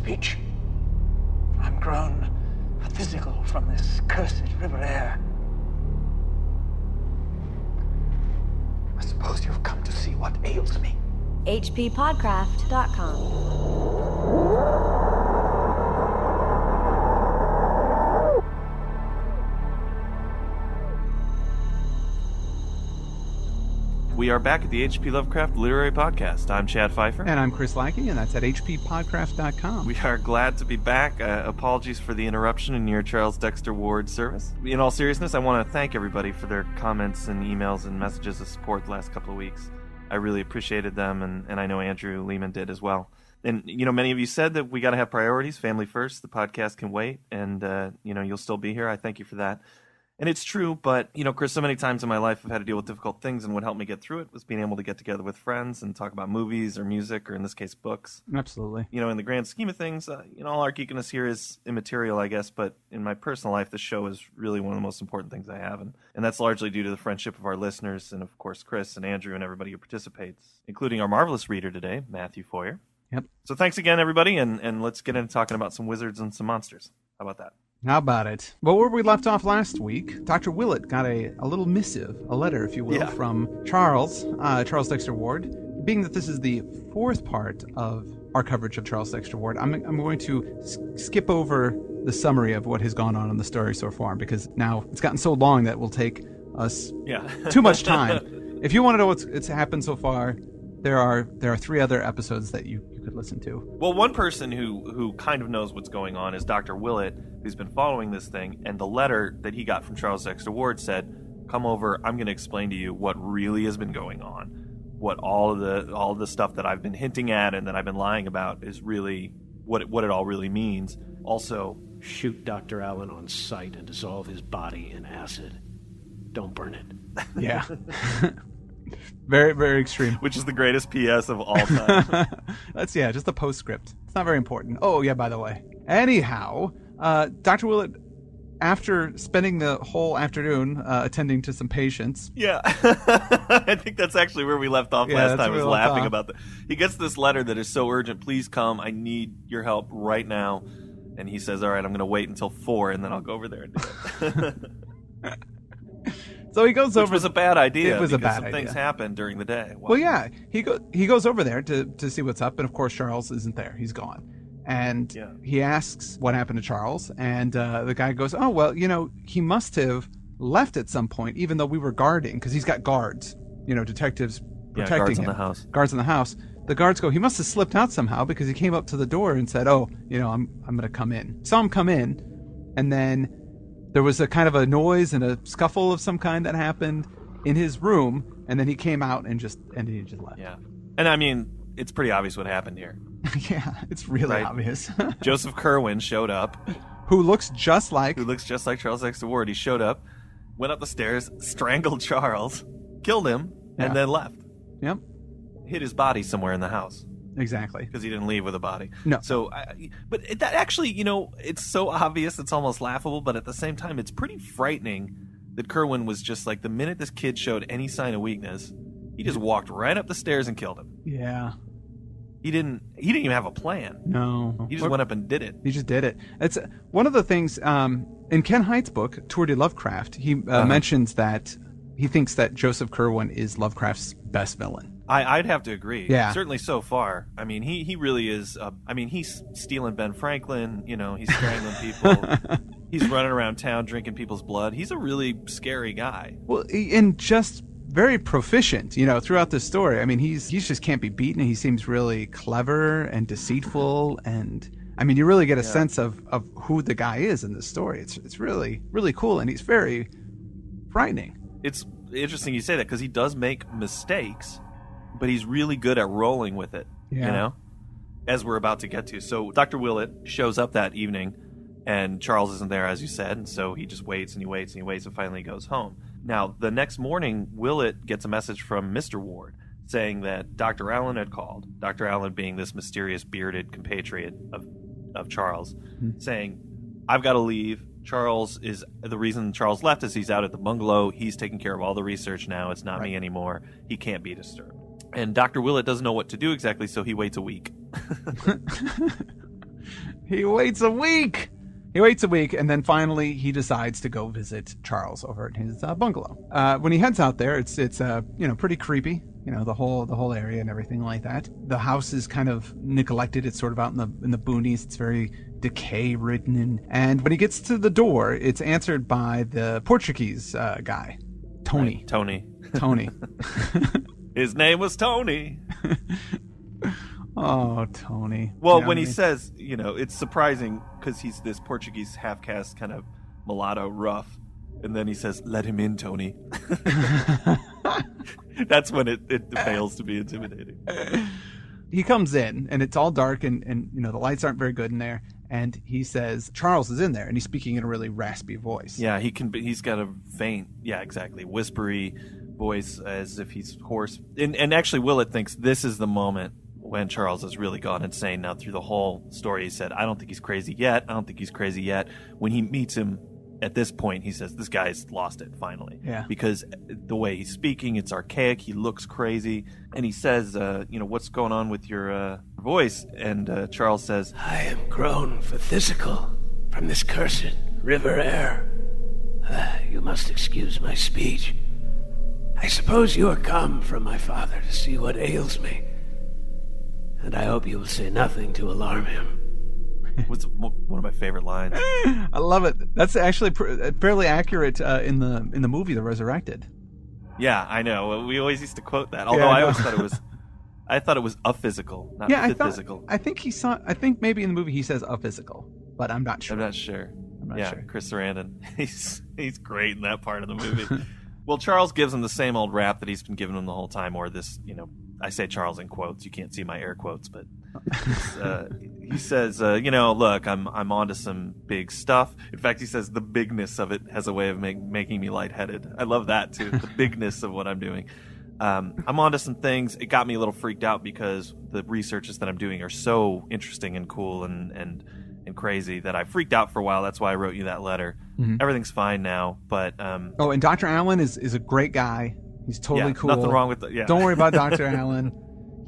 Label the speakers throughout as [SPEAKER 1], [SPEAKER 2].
[SPEAKER 1] speech. I'm grown physical from this cursed river air. I suppose you've come to see what ails me.
[SPEAKER 2] hppodcraft.com.
[SPEAKER 3] We are back at the H.P. Lovecraft Literary Podcast. I'm Chad Pfeiffer.
[SPEAKER 4] And I'm Chris Lackey, and that's at hppodcraft.com.
[SPEAKER 3] We are glad to be back. Apologies for the interruption in your Charles Dexter Ward service. In all seriousness, I want to thank everybody for their comments and emails and messages of support the last couple of weeks. I really appreciated them, and I know Andrew Lehman did as well. And, many of you said that we got to have priorities, family first, the podcast can wait, and, you'll still be here. I thank you for that. And it's true, but, Chris, so many times in my life I've had to deal with difficult things, and what helped me get through it was being able to get together with friends and talk about movies or music, or in this case, books.
[SPEAKER 4] Absolutely.
[SPEAKER 3] In the grand scheme of things, all our geekiness here is immaterial, I guess, but in my personal life, the show is really one of the most important things I have, and that's largely due to the friendship of our listeners, and of course, Chris and Andrew and everybody who participates, including our marvelous reader today, Matthew Foyer.
[SPEAKER 4] Yep.
[SPEAKER 3] So thanks again, everybody, and let's get into talking about some wizards and some monsters. How about that?
[SPEAKER 4] How about it? Well, where we left off last week, Dr. Willett got a little missive, a letter, if you will, from Charles Dexter Ward. Being that this is the fourth part of our coverage of Charles Dexter Ward, I'm going to skip over the summary of what has gone on in the story so far, because now it's gotten so long that it will take us too much time. If you want to know what's happened so far, there are 3 other episodes that you could listen to.
[SPEAKER 3] Well, one person who kind of knows what's going on is Dr. Willett, who's been following this thing, and the letter that he got from Charles Dexter Ward said, "Come over, I'm going to explain to you what really has been going on. What all of the stuff that I've been hinting at and that I've been lying about is really what it all really means." Also,
[SPEAKER 5] shoot Dr. Allen on sight and dissolve his body in acid. Don't burn it.
[SPEAKER 4] Yeah. Very, very extreme.
[SPEAKER 3] Which is the greatest PS of all time.
[SPEAKER 4] That's, just a postscript. It's not very important. Oh, yeah, by the way. Anyhow, Dr. Willett, after spending the whole afternoon attending to some patients.
[SPEAKER 3] Yeah. I think that's actually where we left off last time. I was laughing about that. He gets this letter that is so urgent. Please come. I need your help right now. And he says, all right, I'm going to wait until 4, and then I'll go over there and do it.
[SPEAKER 4] So he goes over.
[SPEAKER 3] Which was a bad idea.
[SPEAKER 4] It was a bad
[SPEAKER 3] idea. Some things happened during the day.
[SPEAKER 4] Well, yeah. He goes over there to see what's up, and of course Charles isn't there. He's gone. And he asks what happened to Charles, and the guy goes, "Oh, well, he must have left at some point, even though we were guarding, because he's got guards, detectives protecting
[SPEAKER 3] guards
[SPEAKER 4] him.
[SPEAKER 3] In the house.
[SPEAKER 4] Guards in the house. The guards go, he must have slipped out somehow, because he came up to the door and said, "Oh, I'm going to come in." Saw him come in, and then there was a kind of a noise and a scuffle of some kind that happened in his room, and then he came out and he just left.
[SPEAKER 3] Yeah, and I mean, it's pretty obvious what happened here.
[SPEAKER 4] Yeah, it's really obvious.
[SPEAKER 3] Joseph Kerwin showed up.
[SPEAKER 4] Who looks just like
[SPEAKER 3] Charles Dexter Ward. He showed up, went up the stairs, strangled Charles, killed him, and then left.
[SPEAKER 4] Yep.
[SPEAKER 3] Hid his body somewhere in the house.
[SPEAKER 4] Exactly.
[SPEAKER 3] Because he didn't leave with a body.
[SPEAKER 4] No.
[SPEAKER 3] So, that actually, it's so obvious, it's almost laughable, but at the same time, it's pretty frightening that Kerwin was just like, the minute this kid showed any sign of weakness, he just walked right up the stairs and killed him.
[SPEAKER 4] Yeah.
[SPEAKER 3] He didn't even have a plan.
[SPEAKER 4] No.
[SPEAKER 3] He just went up and did it.
[SPEAKER 4] He just did it. It's one of the things, in Ken Haidt's book, Tour de Lovecraft, he mentions that he thinks that Joseph Kerwin is Lovecraft's best villain.
[SPEAKER 3] I'd have to agree.
[SPEAKER 4] Yeah.
[SPEAKER 3] Certainly so far. I mean, he really is. He's stealing Ben Franklin. He's strangling people. He's running around town drinking people's blood. He's a really scary guy.
[SPEAKER 4] Well, and just very proficient, throughout the story. I mean, he's just can't be beaten. He seems really clever and deceitful, and I mean, you really get a sense of who the guy is in this story. It's really, really cool, and he's very frightening.
[SPEAKER 3] It's interesting you say that, because he does make mistakes, but he's really good at rolling with it, as we're about to get to. So Dr. Willett shows up that evening, and Charles isn't there, as you said, and so he just waits and he waits and he waits and finally goes home. Now, the next morning, Willett gets a message from Mr. Ward saying that Dr. Allen had called, Dr. Allen being this mysterious bearded compatriot of Charles, saying, "I've got to leave. The reason Charles left is he's out at the bungalow. He's taking care of all the research now. It's not me anymore. He can't be disturbed." And Dr. Willett doesn't know what to do exactly, so he waits a week.
[SPEAKER 4] He waits a week. And then finally he decides to go visit Charles over at his bungalow. When he heads out there, it's pretty creepy. The whole area and everything like that. The house is kind of neglected. It's sort of out in the boonies. It's very decay-ridden. And when he gets to the door, it's answered by the Portuguese guy, Tony.
[SPEAKER 3] Right, Tony. His name was Tony.
[SPEAKER 4] Oh, Tony.
[SPEAKER 3] Well, when he says, it's surprising because he's this Portuguese half-caste kind of mulatto rough. And then he says, "Let him in, Tony." That's when it fails to be intimidating.
[SPEAKER 4] He comes in, and it's all dark, and the lights aren't very good in there. And he says, Charles is in there, and he's speaking in a really raspy voice.
[SPEAKER 3] Yeah, he's got a faint, whispery voice as if he's hoarse. And actually, Willett thinks this is the moment when Charles has really gone insane. Now, through the whole story, he said, I don't think he's crazy yet. When he meets him at this point, he says, this guy's lost it, finally.
[SPEAKER 4] Yeah.
[SPEAKER 3] Because the way he's speaking, it's archaic. He looks crazy. And he says, what's going on with your voice? And Charles says,
[SPEAKER 5] I am grown phthisical from this cursed river air. You must excuse my speech. I suppose you are come from my father to see what ails me. And I hope you will say nothing to alarm him.
[SPEAKER 3] What's one of my favorite lines?
[SPEAKER 4] I love it. That's actually fairly accurate in the movie The Resurrected.
[SPEAKER 3] Yeah, I know. We always used to quote that. Although I always thought it was a physical, not physical.
[SPEAKER 4] I think maybe in the movie he says a physical, but I'm not sure.
[SPEAKER 3] I'm not sure. Chris Sarandon. He's great in that part of the movie. Well, Charles gives him the same old rap that he's been giving him the whole time, or this, I say Charles in quotes. You can't see my air quotes, but he says, look, I'm onto some big stuff. In fact, he says the bigness of it has a way of making me lightheaded. I love that too, the bigness of what I'm doing. I'm onto some things. It got me a little freaked out because the researches that I'm doing are so interesting and cool and crazy that I freaked out for a while. That's why I wrote you that letter. Mm-hmm. Everything's fine now, but
[SPEAKER 4] and Dr. Allen is a great guy. He's totally cool.
[SPEAKER 3] Nothing wrong with that. Yeah.
[SPEAKER 4] Don't worry about Dr. Allen.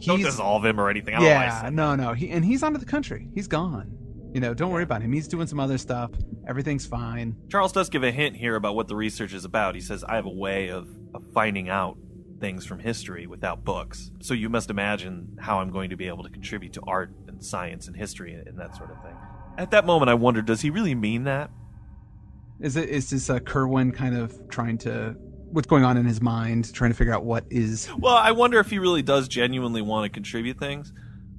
[SPEAKER 3] Don't dissolve him or anything. I don't know why I said that.
[SPEAKER 4] No. He's onto the country. He's gone. Don't worry about him. He's doing some other stuff. Everything's fine.
[SPEAKER 3] Charles does give a hint here about what the research is about. He says, I have a way of finding out things from history without books. So you must imagine how I'm going to be able to contribute to art and science and history and that sort of thing. At that moment, I wondered, does he really mean that?
[SPEAKER 4] Is this Kerwin kind of trying to... What's going on in his mind, trying to figure out what is...
[SPEAKER 3] Well, I wonder if he really does genuinely want to contribute things.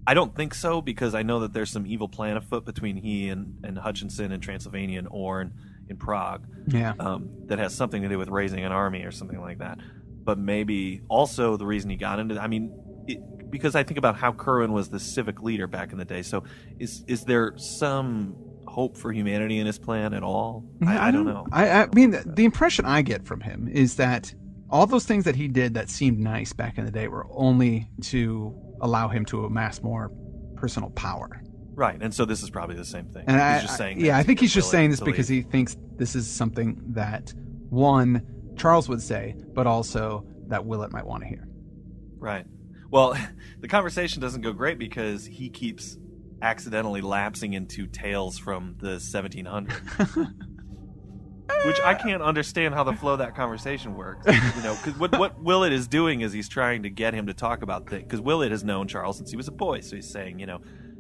[SPEAKER 3] I don't think so, because I know that there's some evil plan afoot between he and Hutchinson in Transylvania and Orne in Prague.
[SPEAKER 4] Yeah.
[SPEAKER 3] That has something to do with raising an army or something like that. But maybe also the reason he got into... because I think about how Kerwin was the civic leader back in the day. So is there some hope for humanity in his plan at all? I don't know.
[SPEAKER 4] I mean, the impression I get from him is that all those things that he did that seemed nice back in the day were only to allow him to amass more personal power.
[SPEAKER 3] Right, and so this is probably the same thing.
[SPEAKER 4] And
[SPEAKER 3] he's just saying
[SPEAKER 4] I think he's just saying this because he thinks this is something that, one, Charles would say, but also that Willett might want to hear.
[SPEAKER 3] Right. Well, the conversation doesn't go great because he keeps accidentally lapsing into tales from the 1700s. Which I can't understand how the flow of that conversation works. Because what Willett is doing is he's trying to get him to talk about things. Because Willett has known Charles since he was a boy. So he's saying,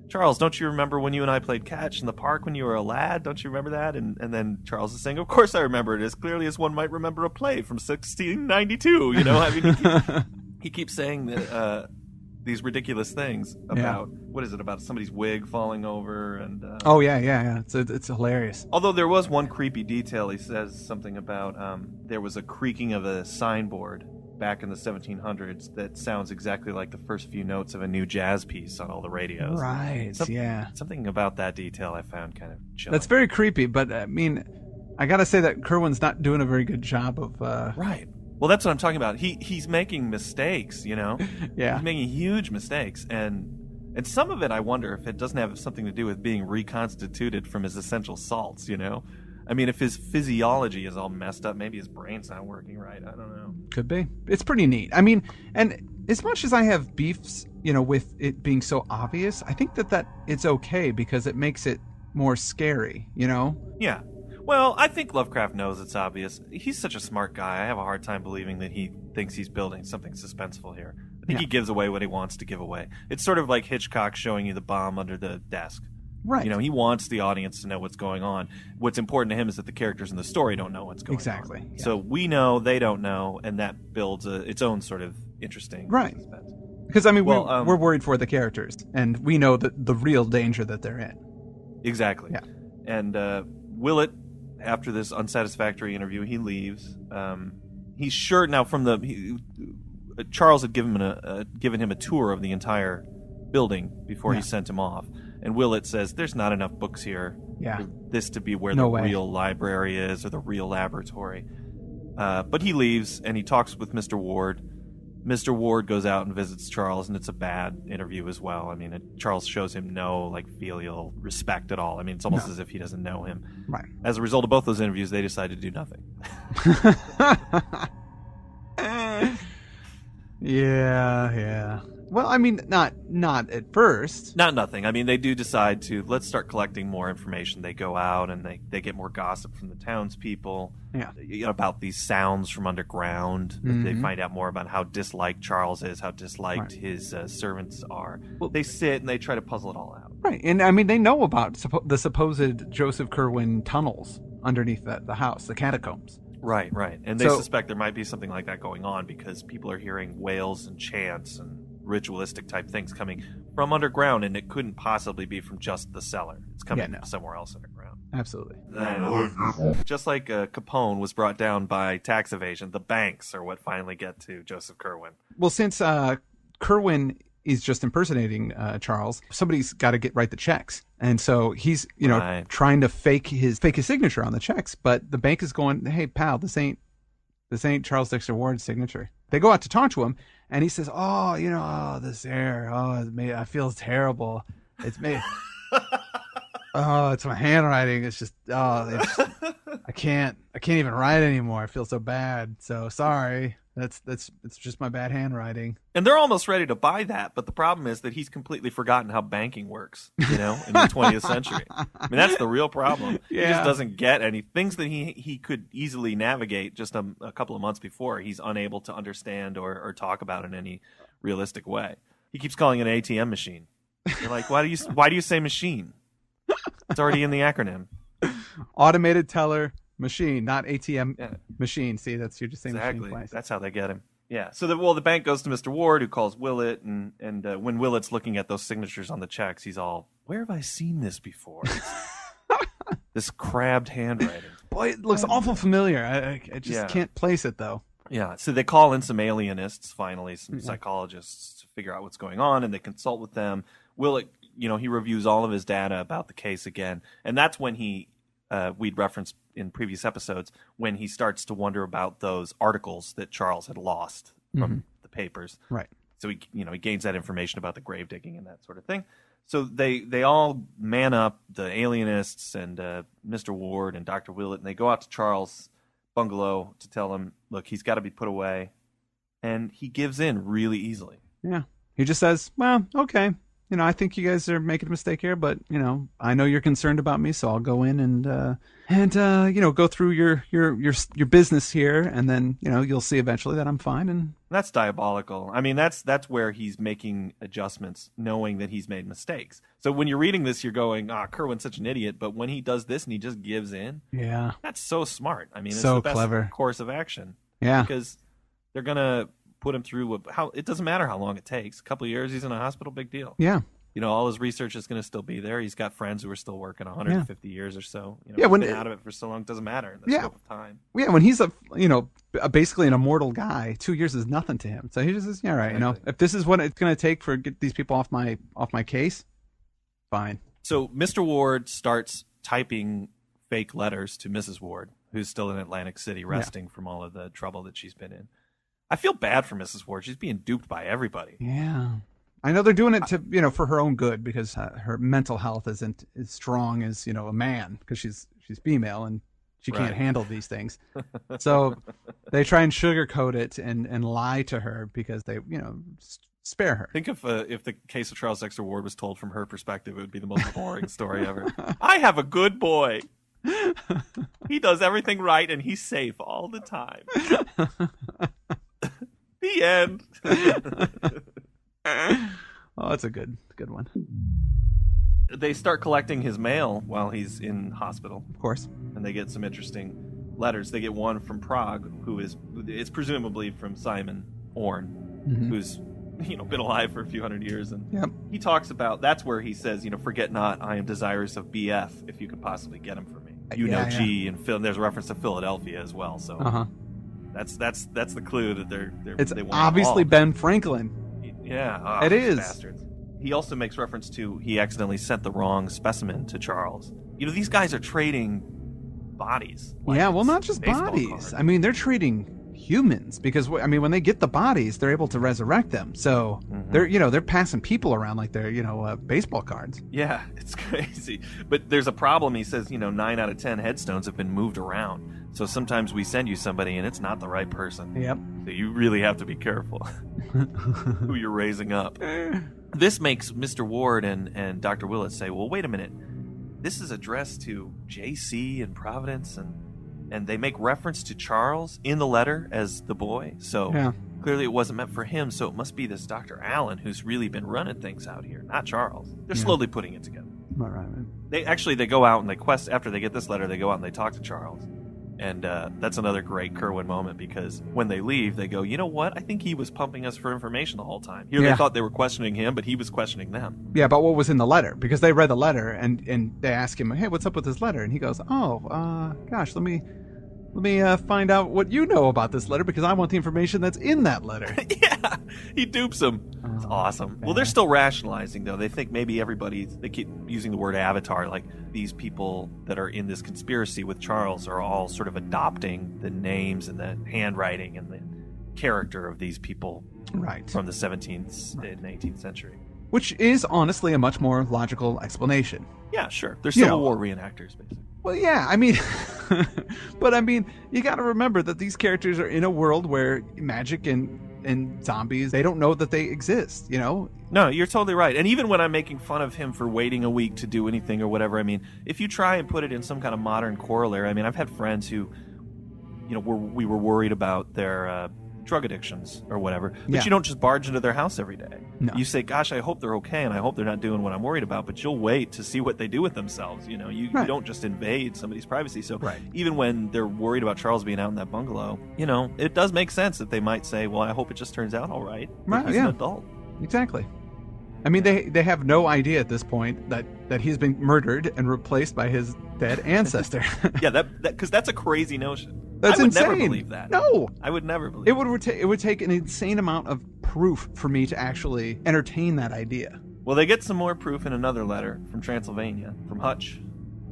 [SPEAKER 3] Charles, don't you remember when you and I played catch in the park when you were a lad? Don't you remember that? And then Charles is saying, of course I remember it, as clearly as one might remember a play from 1692. He keeps saying that, these ridiculous things about what is it about somebody's wig falling over and
[SPEAKER 4] yeah. It's hilarious.
[SPEAKER 3] Although there was one creepy detail. He says something about there was a creaking of a signboard back in the 1700s that sounds exactly like the first few notes of a new jazz piece on all the radios.
[SPEAKER 4] Right.
[SPEAKER 3] Something about that detail I found kind of chilling.
[SPEAKER 4] That's very creepy, but I mean, I gotta say that Kerwin's not doing a very good job of
[SPEAKER 3] right. Well, that's what I'm talking about. He's making mistakes,
[SPEAKER 4] Yeah.
[SPEAKER 3] He's making huge mistakes, and some of it I wonder if it doesn't have something to do with being reconstituted from his essential salts, I mean, if his physiology is all messed up, maybe his brain's not working right. I don't know.
[SPEAKER 4] Could be. It's pretty neat. I mean, and as much as I have beefs, with it being so obvious, I think that it's okay because it makes it more scary, you know?
[SPEAKER 3] Yeah. Well, I think Lovecraft knows it's obvious. He's such a smart guy. I have a hard time believing that he thinks he's building something suspenseful here. I think he gives away what he wants to give away. It's sort of like Hitchcock showing you the bomb under the desk.
[SPEAKER 4] Right.
[SPEAKER 3] You know, he wants the audience to know what's going on. What's important to him is that the characters in the story don't know what's going on.
[SPEAKER 4] Exactly. Yeah.
[SPEAKER 3] So we know, they don't know, and that builds its own sort of interesting suspense.
[SPEAKER 4] Because, I mean, we're worried for the characters, and we know the real danger that they're in.
[SPEAKER 3] Exactly.
[SPEAKER 4] Yeah.
[SPEAKER 3] And Willett, after this unsatisfactory interview, he leaves. He's sure now Charles had given him a tour of the entire building before he sent him off. And Willett says, there's not enough books here for this to be where the real library is or the real laboratory. But he leaves, and he talks with Mr. Ward. Mr. Ward goes out and visits Charles, and it's a bad interview as well. I mean, Charles shows him no filial respect at all. I mean, it's almost as if he doesn't know him.
[SPEAKER 4] Right.
[SPEAKER 3] As a result of both those interviews, they decide to do nothing.
[SPEAKER 4] Yeah. Well, I mean, not at first.
[SPEAKER 3] Not nothing. I mean, they do decide to, let's start collecting more information. They go out and they get more gossip from the townspeople about these sounds from underground. Mm-hmm. They find out more about how disliked Charles is, how disliked his servants are. Well, they sit and they try to puzzle it all out.
[SPEAKER 4] Right. And, I mean, they know about the supposed Joseph Curwen tunnels underneath the house, the catacombs.
[SPEAKER 3] Right. And they suspect there might be something like that going on because people are hearing wails and chants and ritualistic type things coming from underground, and it couldn't possibly be from just the cellar. It's coming from somewhere else underground.
[SPEAKER 4] Absolutely.
[SPEAKER 3] Just like Capone was brought down by tax evasion, the banks are what finally get to Joseph Curwen.
[SPEAKER 4] Well, since Curwen is just impersonating Charles, somebody's got to write the checks, and so he's trying to fake his signature on the checks, but the bank is going, "Hey pal, this ain't Charles Dexter Ward's signature." They go out to talk to him, and he says, this air, I feel terrible. It's me. It's my handwriting. It's just, I can't even write anymore. I feel so bad. So sorry. It's just my bad handwriting.
[SPEAKER 3] And they're almost ready to buy that, but the problem is that he's completely forgotten how banking works, in the 20th century. I mean, that's the real problem. Yeah. He just doesn't get any things that he could easily navigate just a couple of months before. He's unable to understand or talk about in any realistic way. He keeps calling it an ATM machine. You're like, why do you say machine? It's already in the acronym.
[SPEAKER 4] Automated teller machine, not ATM machine. See, you're just saying
[SPEAKER 3] exactly.
[SPEAKER 4] Machine twice.
[SPEAKER 3] That's how they get him. Yeah. So the bank goes to Mr. Ward, who calls Willett, and when Willett's looking at those signatures on the checks, he's all, "Where have I seen this before?" This crabbed handwriting.
[SPEAKER 4] Boy, it looks awful familiar. I just can't place it though.
[SPEAKER 3] Yeah. So they call in some alienists, finally, some psychologists, to figure out what's going on, and they consult with them. Willett, he reviews all of his data about the case again, and that's when we'd referenced in previous episodes, when he starts to wonder about those articles that Charles had lost from the papers.
[SPEAKER 4] Right.
[SPEAKER 3] So he gains that information about the grave digging and that sort of thing. So they all man up, the alienists and Mr. Ward and Dr. Willett, and they go out to Charles' bungalow to tell him, look, he's got to be put away. And he gives in really easily. Yeah.
[SPEAKER 4] He just says, well, okay. I think you guys are making a mistake here, but, I know you're concerned about me, so I'll go in and go through your business here, and then, you'll see eventually that I'm fine. And
[SPEAKER 3] that's diabolical. I mean, that's where he's making adjustments, knowing that he's made mistakes. So when you're reading this, you're going, Curwen's such an idiot, but when he does this and he just gives in, that's so smart. I mean, it's
[SPEAKER 4] so
[SPEAKER 3] the best
[SPEAKER 4] clever
[SPEAKER 3] course of action.
[SPEAKER 4] Yeah.
[SPEAKER 3] Because they're going to put him through it doesn't matter how long it takes. A couple of years, he's in a hospital, big deal.
[SPEAKER 4] Yeah.
[SPEAKER 3] All his research is going to still be there. He's got friends who are still working 150 years or so. He's
[SPEAKER 4] when
[SPEAKER 3] been out of it for so long, it doesn't matter in the scope of time.
[SPEAKER 4] Yeah, when he's basically an immortal guy, 2 years is nothing to him. So he just says, yeah, right, exactly. If this is what it's going to take for get these people off my case, fine.
[SPEAKER 3] So Mr. Ward starts typing fake letters to Mrs. Ward, who's still in Atlantic City resting from all of the trouble that she's been in. I feel bad for Mrs. Ward. She's being duped by everybody.
[SPEAKER 4] Yeah. I know they're doing it to, for her own good, because her mental health isn't as strong as, a man, because she's female and she can't handle these things. So they try and sugarcoat it and lie to her because they, spare her.
[SPEAKER 3] Think if the case of Charles Dexter Ward was told from her perspective, it would be the most boring story ever. I have a good boy. He does everything right, and he's safe all the time. The end.
[SPEAKER 4] Oh, that's a good one.
[SPEAKER 3] They start collecting his mail while he's in hospital.
[SPEAKER 4] Of course.
[SPEAKER 3] And they get some interesting letters. They get one from Prague, it's presumably from Simon Orne, who's been alive for a few hundred years. And he talks about, that's where he says, forget not, I am desirous of BF, if you could possibly get him for me. G, and there's a reference to Philadelphia as well. So that's the clue that they want
[SPEAKER 4] obviously Ben Franklin.
[SPEAKER 3] Yeah,
[SPEAKER 4] it is.
[SPEAKER 3] Bastards. He also makes reference to he accidentally sent the wrong specimen to Charles. These guys are trading bodies.
[SPEAKER 4] Not just bodies.
[SPEAKER 3] Cards.
[SPEAKER 4] I mean, they're trading humans because when they get the bodies, they're able to resurrect them. So they're passing people around like they're baseball cards.
[SPEAKER 3] Yeah, it's crazy. But there's a problem. He says 9 out of 10 headstones have been moved around. So sometimes we send you somebody and it's not the right person.
[SPEAKER 4] Yep.
[SPEAKER 3] So you really have to be careful who you're raising up. This makes Mr. Ward and Dr. Willett say, well, wait a minute. This is addressed to J.C. in Providence, and they make reference to Charles in the letter as the boy. So clearly it wasn't meant for him, so it must be this Dr. Allen who's really been running things out here, not Charles. They're slowly putting it together.
[SPEAKER 4] All right, man.
[SPEAKER 3] They go out and they quest, after they get this letter, they go out and they talk to Charles. And that's another great Kerwin moment, because when they leave, they go, you know what? I think he was pumping us for information the whole time. Here they thought they were questioning him, but he was questioning them.
[SPEAKER 4] Yeah, but what was in the letter? Because they read the letter, and they ask him, hey, what's up with this letter? And he goes, gosh, let me find out what you know about this letter, because I want the information that's in that letter.
[SPEAKER 3] Yeah, he dupes him. It's awesome. Well, they're still rationalizing, though. They think maybe they keep using the word avatar, like these people that are in this conspiracy with Charles are all sort of adopting the names and the handwriting and the character of these people from the 17th and 18th century.
[SPEAKER 4] Which is honestly a much more logical explanation.
[SPEAKER 3] Yeah, sure. They're Civil War reenactors, basically.
[SPEAKER 4] Well, yeah, but you got to remember that these characters are in a world where magic and zombies, they don't know that they exist, No,
[SPEAKER 3] you're totally right. And even when I'm making fun of him for waiting a week to do anything or whatever, if you try and put it in some kind of modern corollary, I've had friends who, we were worried about their drug addictions or whatever, but you don't just barge into their house every day.
[SPEAKER 4] No.
[SPEAKER 3] You say, gosh, I hope they're okay, and I hope they're not doing what I'm worried about, but you'll wait to see what they do with themselves. You don't just invade somebody's privacy. So even when they're worried about Charles being out in that bungalow, it does make sense that they might say, well, I hope it just turns out all right. He's an adult.
[SPEAKER 4] Exactly. They have no idea at this point that he's been murdered and replaced by his dead ancestor.
[SPEAKER 3] Yeah, because that's a crazy notion.
[SPEAKER 4] That's insane.
[SPEAKER 3] I would never believe that.
[SPEAKER 4] No,
[SPEAKER 3] I would never believe
[SPEAKER 4] it. Would take an insane amount of proof for me to actually entertain that idea.
[SPEAKER 3] Well, they get some more proof in another letter from Transylvania, from Hutch.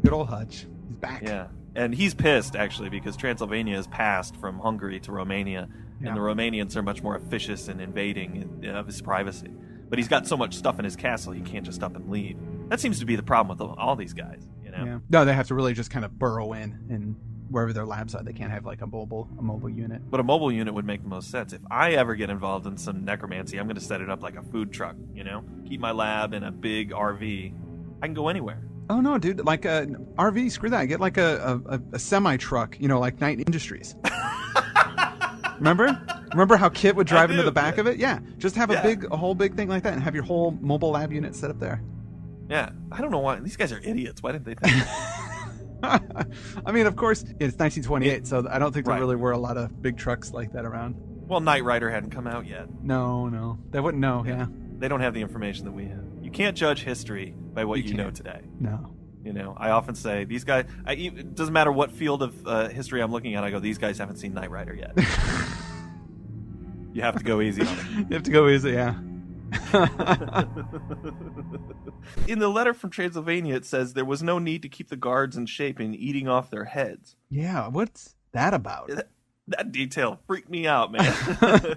[SPEAKER 4] Good old Hutch. He's back.
[SPEAKER 3] Yeah, and he's pissed actually because Transylvania has passed from Hungary to Romania, and the Romanians are much more officious in invading of his privacy. But he's got so much stuff in his castle, he can't just up and leave. That seems to be the problem with all these guys.
[SPEAKER 4] Yeah. No, they have to really just kind of burrow in and wherever their labs are. They can't have like a mobile unit.
[SPEAKER 3] But a mobile unit would make the most sense. If I ever get involved in some necromancy, I'm going to set it up like a food truck, Keep my lab in a big RV. I can go anywhere.
[SPEAKER 4] Oh, no, dude. Like a RV, screw that. Get like a semi-truck, like Knight Industries. Remember how Kit would drive into the back of it? Yeah. Just have a whole big thing like that and have your whole mobile lab unit set up there.
[SPEAKER 3] Yeah. I don't know why. These guys are idiots. Why didn't they think
[SPEAKER 4] of course, it's 1928, so I don't think there really were a lot of big trucks like that around.
[SPEAKER 3] Well, Knight Rider hadn't come out yet.
[SPEAKER 4] No. They wouldn't know,
[SPEAKER 3] They don't have the information that we have. You can't judge history by what you know today.
[SPEAKER 4] No.
[SPEAKER 3] I often say, these guys, it doesn't matter what field of history I'm looking at, I go, these guys haven't seen Knight Rider yet. You have to go easy on them.
[SPEAKER 4] You have to go easy, yeah.
[SPEAKER 3] In the letter from Transylvania, it says there was no need to keep the guards in shape in eating off their heads.
[SPEAKER 4] Yeah, what's that about?
[SPEAKER 3] That detail freaked me out, man.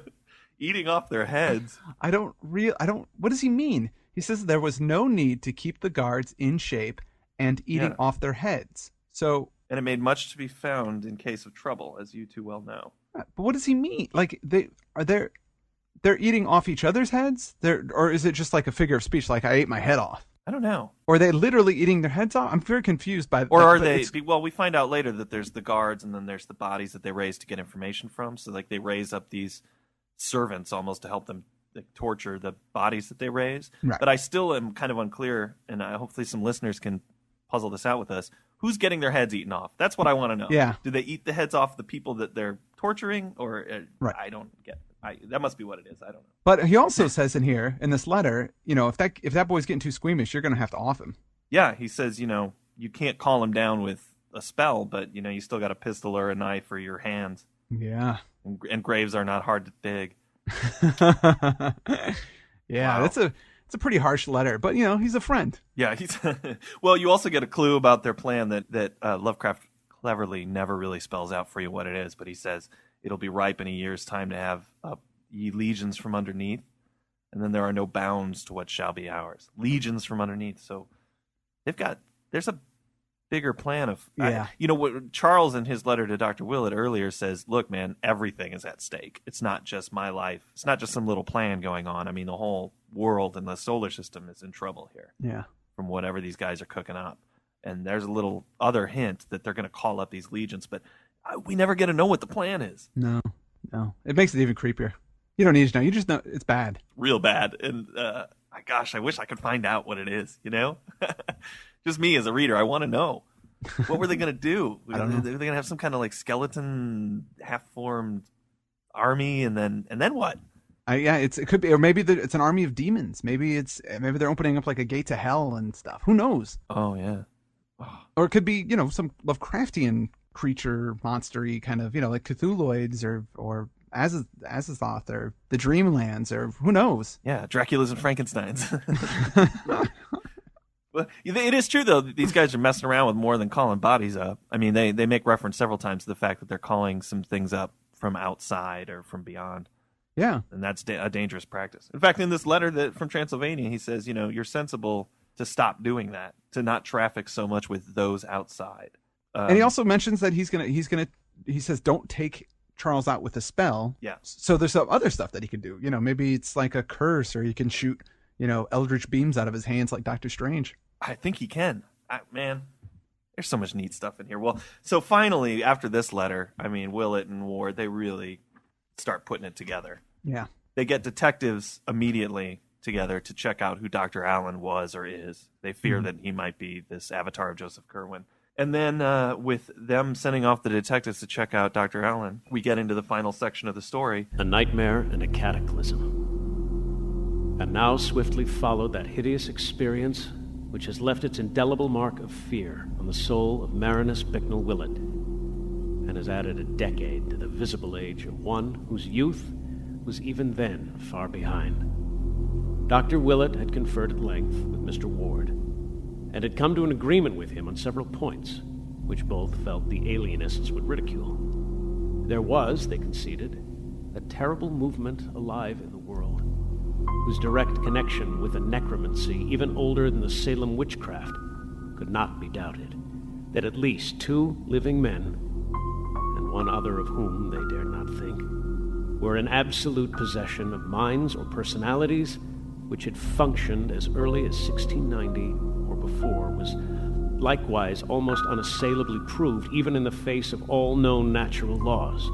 [SPEAKER 3] Eating off their heads.
[SPEAKER 4] What does he mean? He says there was no need to keep the guards in shape and eating off their heads. So,
[SPEAKER 3] and it made much to be found in case of trouble, as you too well know.
[SPEAKER 4] But what does he mean? Like, they're eating off each other's heads? Or is it just like a figure of speech, like I ate my head off?
[SPEAKER 3] I don't know.
[SPEAKER 4] Or are they literally eating their heads off? I'm very confused by that.
[SPEAKER 3] Or are they... Well, we find out later that there's the guards and then there's the bodies that they raise to get information from. So, like, they raise up these servants almost to help them torture the bodies that they raise.
[SPEAKER 4] Right.
[SPEAKER 3] But I still am kind of unclear, and hopefully some listeners can puzzle this out with us. Who's getting their heads eaten off? That's what I want to know.
[SPEAKER 4] Yeah.
[SPEAKER 3] Do they eat the heads off the people that they're torturing? Or
[SPEAKER 4] right.
[SPEAKER 3] I don't get... that must be what it is. I don't know.
[SPEAKER 4] But he also says in here, in this letter, if that boy's getting too squeamish, you're going to have to off him.
[SPEAKER 3] Yeah, he says, you can't call him down with a spell, but, you still got a pistol or a knife or your hands.
[SPEAKER 4] Yeah.
[SPEAKER 3] And graves are not hard to dig.
[SPEAKER 4] Yeah,
[SPEAKER 3] wow.
[SPEAKER 4] It's a pretty harsh letter, but, he's a friend.
[SPEAKER 3] Yeah, he's well, you also get a clue about their plan that Lovecraft cleverly never really spells out for you what it is, but he says it'll be ripe in a year's time to have ye legions from underneath, and then there are no bounds to what shall be ours. Legions from underneath. So there's a bigger plan of...
[SPEAKER 4] Yeah.
[SPEAKER 3] What Charles in his letter to Dr. Willett earlier says, look, man, everything is at stake. It's not just my life. It's not just some little plan going on. I mean, the whole world and the solar system is in trouble here.
[SPEAKER 4] Yeah.
[SPEAKER 3] From whatever these guys are cooking up. And there's a little other hint that they're going to call up these legions, but we never get to know what the plan is.
[SPEAKER 4] No. It makes it even creepier. You don't need to know. You just know it's bad.
[SPEAKER 3] Real bad. And gosh, I wish I could find out what it is, Just me as a reader, I want to know. What were they going to do?
[SPEAKER 4] I don't know.
[SPEAKER 3] Are they going to have some kind of like skeleton, half-formed army, and then what?
[SPEAKER 4] It could be, or maybe it's an army of demons. Maybe they're opening up like a gate to hell and stuff. Who knows?
[SPEAKER 3] Oh yeah.
[SPEAKER 4] Or it could be some Lovecraftian creature, monstery kind of like Cthulhuids or Azathoth or the Dreamlands or who knows?
[SPEAKER 3] Yeah, Dracula's and Frankenstein's. But it is true, though, these guys are messing around with more than calling bodies up. I mean, they make reference several times to the fact that they're calling some things up from outside or from beyond.
[SPEAKER 4] Yeah.
[SPEAKER 3] And that's a dangerous practice. In fact, in this letter from Transylvania, he says, you're sensible to stop doing that, to not traffic so much with those outside.
[SPEAKER 4] And he also mentions that he says, don't take Charles out with a spell.
[SPEAKER 3] Yeah.
[SPEAKER 4] So there's some other stuff that he can do. Maybe it's like a curse, or he can shoot, eldritch beams out of his hands like Doctor Strange.
[SPEAKER 3] I think he can. Man, there's so much neat stuff in here. Well, so finally, after this letter, I mean, Willett and Ward, they really start putting it together.
[SPEAKER 4] Yeah.
[SPEAKER 3] They get detectives immediately together to check out who Dr. Allen was or is. They fear that he might be this avatar of Joseph Kerwin. And then with them sending off the detectives to check out Dr. Allen, we get into the final section of the story.
[SPEAKER 5] A nightmare and a cataclysm. And now swiftly followed that hideous experience which has left its indelible mark of fear on the soul of Marinus Bicknell Willett, and has added a decade to the visible age of one whose youth was even then far behind. Dr. Willett had conferred at length with Mr. Ward, and had come to an agreement with him on several points, which both felt the alienists would ridicule. There was, they conceded, a terrible movement alive in the world, whose direct connection with a necromancy even older than the Salem witchcraft could not be doubted, that at least 2 living men, and one other of whom they dared not think, were in absolute possession of minds or personalities which had functioned as early as 1690 or before, was likewise almost unassailably proved even in the face of all known natural laws.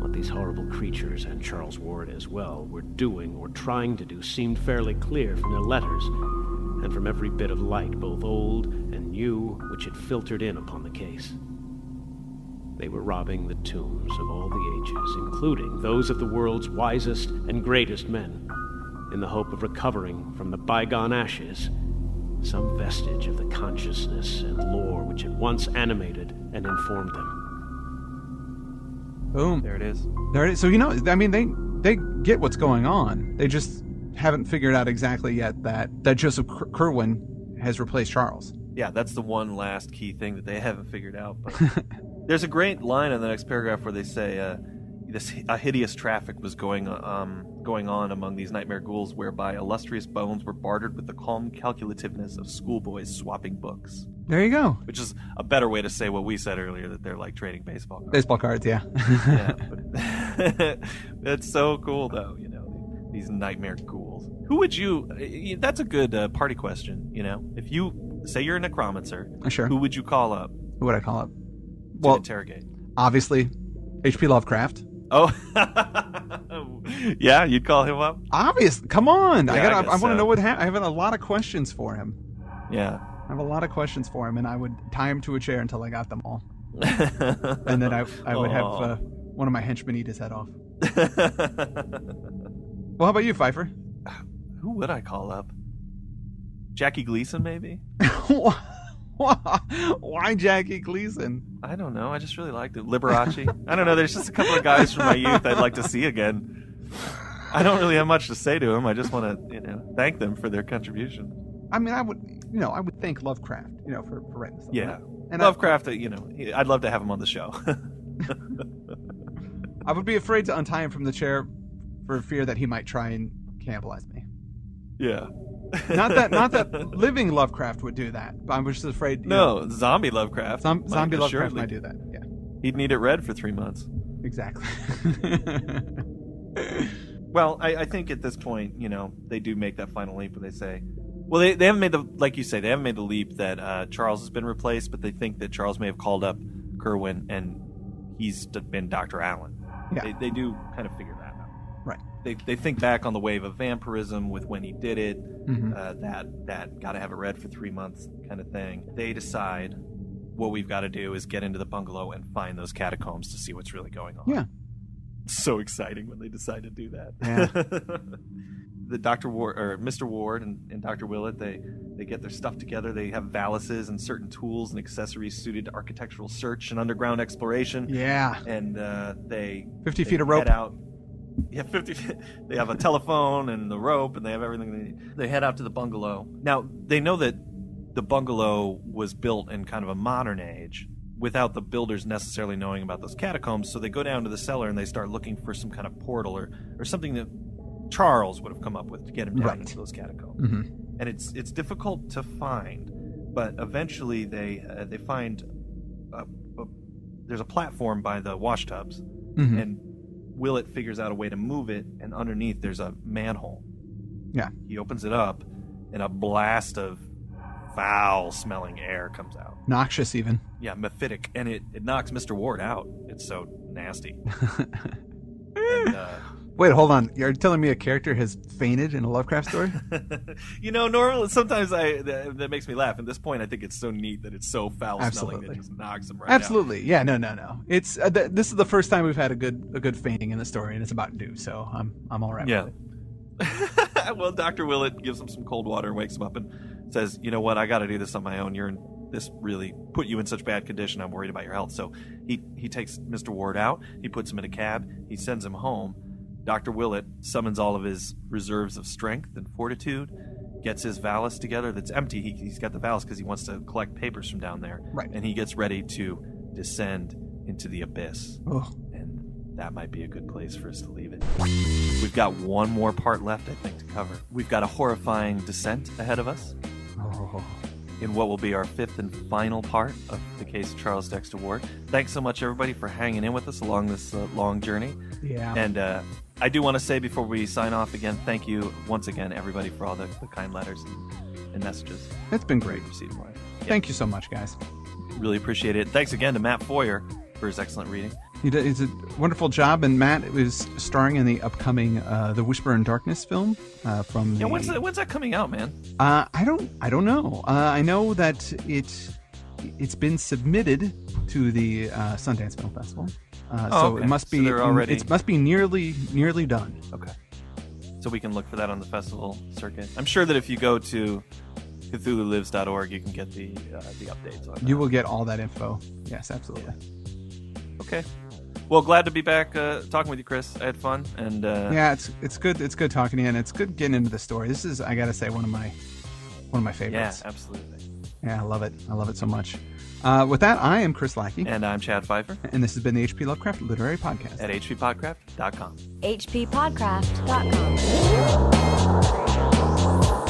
[SPEAKER 5] What these horrible creatures, and Charles Ward as well, were doing or trying to do seemed fairly clear from their letters, and from every bit of light, both old and new, which had filtered in upon the case. They were robbing the tombs of all the ages, including those of the world's wisest and greatest men, in the hope of recovering from the bygone ashes some vestige of the consciousness and lore which had once animated and informed them.
[SPEAKER 4] Boom.
[SPEAKER 3] There it is.
[SPEAKER 4] So, they get what's going on. They just haven't figured out exactly yet that Joseph Kerwin has replaced Charles.
[SPEAKER 3] Yeah, that's the one last key thing that they haven't figured out. But there's a great line in the next paragraph where they say, a hideous traffic was going on among these nightmare ghouls, whereby illustrious bones were bartered with the calm calculativeness of schoolboys swapping books.
[SPEAKER 4] There you go.
[SPEAKER 3] Which is a better way to say what we said earlier, that they're like trading baseball cards.
[SPEAKER 4] Baseball cards, yeah.
[SPEAKER 3] Yeah, but it's so cool, though, these nightmare ghouls. Who would you... That's a good party question, If you... Say you're a necromancer.
[SPEAKER 4] Sure.
[SPEAKER 3] Who would you call up?
[SPEAKER 4] Who would I call up?
[SPEAKER 3] To interrogate.
[SPEAKER 4] Obviously, H.P. Lovecraft.
[SPEAKER 3] Oh, yeah, you'd call him up?
[SPEAKER 4] Obviously. Come on.
[SPEAKER 3] Yeah,
[SPEAKER 4] I want to know what happened. I have a lot of questions for him.
[SPEAKER 3] Yeah.
[SPEAKER 4] I have a lot of questions for him, and I would tie him to a chair until I got them all. And then I would have one of my henchmen eat his head off. Well, how about you, Pfeiffer?
[SPEAKER 3] Who would I call up? Jackie Gleason, maybe?
[SPEAKER 4] Why Jackie Gleason?
[SPEAKER 3] I don't know. I just really liked it. Liberace. I don't know. There's just a couple of guys from my youth I'd like to see again. I don't really have much to say to them. I just want to, thank them for their contribution.
[SPEAKER 4] I mean, I would thank Lovecraft, for writing this.
[SPEAKER 3] Yeah. And Lovecraft, I'd love to have him on the show.
[SPEAKER 4] I would be afraid to untie him from the chair for fear that he might try and cannibalize me.
[SPEAKER 3] Yeah.
[SPEAKER 4] Not that living Lovecraft would do that, but I'm just afraid.
[SPEAKER 3] Zombie Lovecraft.
[SPEAKER 4] Zombie Lovecraft might do that. Yeah.
[SPEAKER 3] He'd need it read for 3 months.
[SPEAKER 4] Exactly.
[SPEAKER 3] Well, I think at this point, they do make that final leap where they say, well, they haven't made they haven't made the leap that Charles has been replaced, but they think that Charles may have called up Kerwin and he's been Dr. Allen.
[SPEAKER 4] Yeah.
[SPEAKER 3] They do kind of figure that out.
[SPEAKER 4] Right.
[SPEAKER 3] They think back on the wave of vampirism with when he did it,
[SPEAKER 4] mm-hmm.
[SPEAKER 3] that got to have it read for 3 months kind of thing. They decide what we've got to do is get into the bungalow and find those catacombs to see what's really going on.
[SPEAKER 4] Yeah.
[SPEAKER 3] It's so exciting when they decide to do that.
[SPEAKER 4] Yeah.
[SPEAKER 3] The Mr. Ward and Dr. Willett, they get their stuff together. They have valises and certain tools and accessories suited to architectural search and underground exploration.
[SPEAKER 4] Yeah.
[SPEAKER 3] And they
[SPEAKER 4] 50 feet of rope.
[SPEAKER 3] Head out. Yeah, 50 feet. They have a telephone and the rope, and they have everything they need. They head out to the bungalow. Now, they know that the bungalow was built in kind of a modern age without the builders necessarily knowing about those catacombs, so they go down to the cellar and they start looking for some kind of portal or something that Charles would have come up with to get him down into those catacombs.
[SPEAKER 4] Mm-hmm.
[SPEAKER 3] And it's difficult to find, but eventually they find there's a platform by the wash tubs,
[SPEAKER 4] mm-hmm.
[SPEAKER 3] and Willett figures out a way to move it, and underneath there's a manhole.
[SPEAKER 4] Yeah.
[SPEAKER 3] He opens it up, and a blast of foul-smelling air comes out.
[SPEAKER 4] Noxious, even.
[SPEAKER 3] Yeah, mephitic, and it knocks Mr. Ward out. It's so nasty. And,
[SPEAKER 4] wait, hold on. You're telling me a character has fainted in a Lovecraft story?
[SPEAKER 3] Normally, sometimes that makes me laugh. At this point, I think it's so neat that it's so foul-smelling that it just knocks him right out.
[SPEAKER 4] Absolutely. Yeah, no. It's this is the first time we've had a good fainting in the story, and it's about due, so I'm all right with it.
[SPEAKER 3] Well, Dr. Willett gives him some cold water and wakes him up and says, you know what, I got to do this on my own. This really put you in such bad condition. I'm worried about your health. So he takes Mr. Ward out. He puts him in a cab. He sends him home. Dr. Willett summons all of his reserves of strength and fortitude, gets his valise together that's empty. He's got the valise because he wants to collect papers from down there.
[SPEAKER 4] Right.
[SPEAKER 3] And he gets ready to descend into the abyss.
[SPEAKER 4] Oh.
[SPEAKER 3] And that might be a good place for us to leave it. We've got one more part left, I think, to cover. We've got a horrifying descent ahead of us.
[SPEAKER 4] Oh.
[SPEAKER 3] In what will be our fifth and final part of the case of Charles Dexter Ward. Thanks so much, everybody, for hanging in with us along this long journey.
[SPEAKER 4] Yeah.
[SPEAKER 3] And I do want to say before we sign off again, thank you once again, everybody, for all the kind letters and messages.
[SPEAKER 4] It's been great.
[SPEAKER 3] Received for it. Yeah.
[SPEAKER 4] Thank you so much, guys.
[SPEAKER 3] Really appreciate it. Thanks again to Matt Foyer for his excellent reading.
[SPEAKER 4] He did a wonderful job, and Matt is starring in the upcoming The Whisper in Darkness film from the...
[SPEAKER 3] Yeah, when's that coming out, man?
[SPEAKER 4] I don't know. I know that it's been submitted to the Sundance Film Festival. So
[SPEAKER 3] okay.
[SPEAKER 4] it must be it must be nearly done.
[SPEAKER 3] Okay. So we can look for that on the festival circuit. I'm sure that if you go to CthulhuLives.org, you can get the updates on that.
[SPEAKER 4] You will get all that info. Yes, absolutely.
[SPEAKER 3] Yeah. Okay. Well, glad to be back talking with you, Chris. I had fun, and
[SPEAKER 4] yeah, it's good. It's good talking to you, and it's good getting into the story. This is, I gotta say, one of my favorites.
[SPEAKER 3] Yeah, absolutely.
[SPEAKER 4] Yeah, I love it. I love it so much. With that, I am Chris Lackey,
[SPEAKER 3] and I'm Chad Pfeiffer,
[SPEAKER 4] and this has been the H.P. Lovecraft Literary Podcast
[SPEAKER 3] at hppodcraft.com.
[SPEAKER 2] hppodcraft.com.